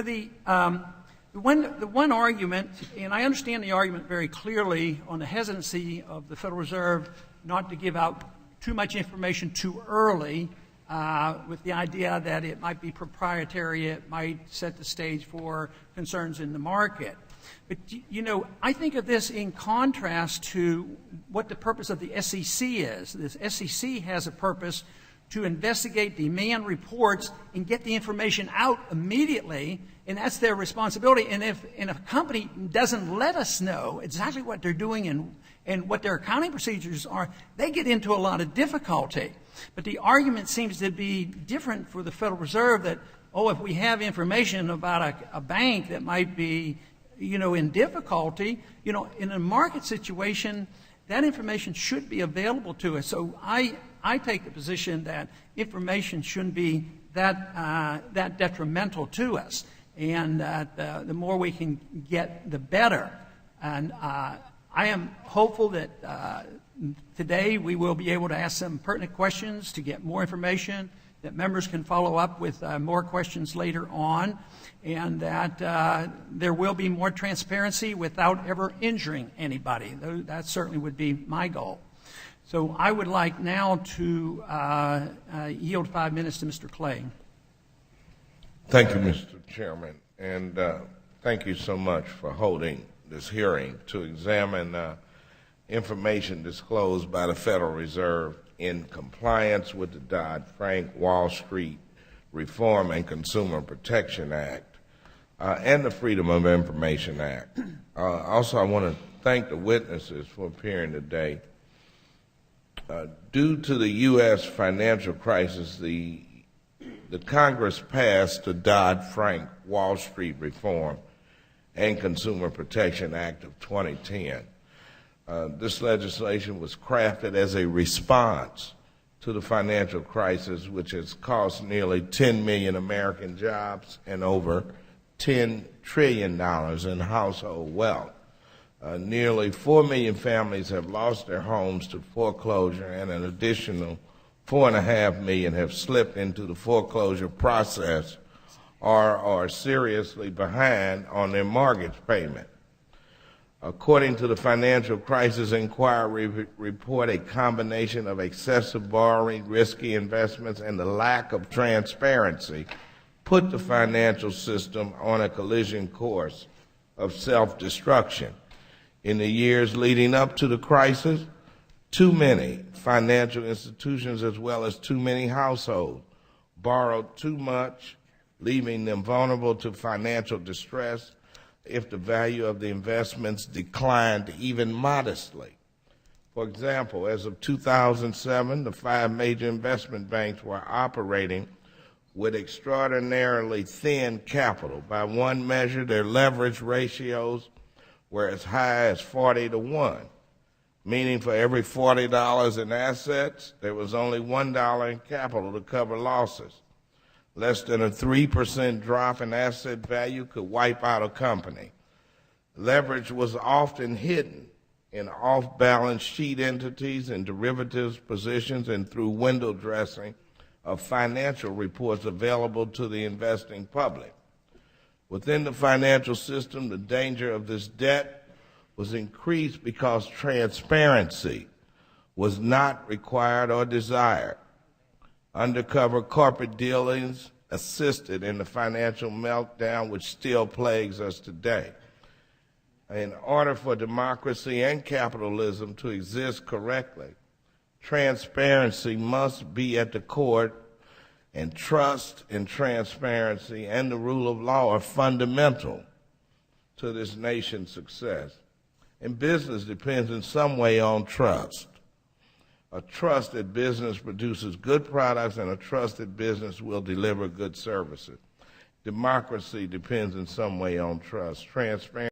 know, the one argument, and I understand the argument very clearly on the hesitancy of the Federal Reserve not to give out too much information too early, with the idea that it might be proprietary, it might set the stage for concerns in the market. But, you know, I think of this in contrast to what the purpose of the SEC is. This SEC has a purpose to investigate demand reports and get the information out immediately, and that's their responsibility. And if a company doesn't let us know exactly what they're doing and what their accounting procedures are, they get into a lot of difficulty. But the argument seems to be different for the Federal Reserve that, oh, if we have information about a bank that might be, you know, in difficulty, you know, in a market situation, that information should be available to us. So I take the position that information shouldn't be that detrimental to us, and that the more we can get, the better. And I am hopeful that today we will be able to ask some pertinent questions to get more information, that members can follow up with more questions later on, and that there will be more transparency without ever injuring anybody. That certainly would be my goal. So I would like now to yield 5 minutes to Mr. Clay. Thank you, Mr. Chairman, and thank you so much for holding this hearing to examine information disclosed by the Federal Reserve in compliance with the Dodd-Frank Wall Street Reform and Consumer Protection Act and the Freedom of Information Act. Also, I want to thank the witnesses for appearing today. Due to the U.S. financial crisis, the Congress passed the Dodd-Frank Wall Street Reform and Consumer Protection Act of 2010. This legislation was crafted as a response to the financial crisis, which has cost nearly 10 million American jobs and over $10 trillion in household wealth. Nearly 4 million families have lost their homes to foreclosure, and an additional 4.5 million have slipped into the foreclosure process or are seriously behind on their mortgage payment. According to the Financial Crisis Inquiry report, a combination of excessive borrowing, risky investments, and the lack of transparency put the financial system on a collision course of self-destruction. In the years leading up to the crisis, too many financial institutions as well as too many households borrowed too much, leaving them vulnerable to financial distress if the value of the investments declined even modestly. For example, as of 2007, the 5 major investment banks were operating with extraordinarily thin capital. By one measure, their leverage ratios were as high as 40 to 1, meaning for every $40 in assets, there was only $1 in capital to cover losses. Less than a 3% drop in asset value could wipe out a company. Leverage was often hidden in off-balance sheet entities and derivatives positions and through window dressing of financial reports available to the investing public. Within the financial system, the danger of this debt was increased because transparency was not required or desired. Undercover corporate dealings assisted in the financial meltdown which still plagues us today. In order for democracy and capitalism to exist correctly, transparency must be at the core, and trust and transparency and the rule of law are fundamental to this nation's success. And business depends in some way on trust. A trusted business produces good products, and a trusted business will deliver good services. Democracy depends in some way on trust. Transparency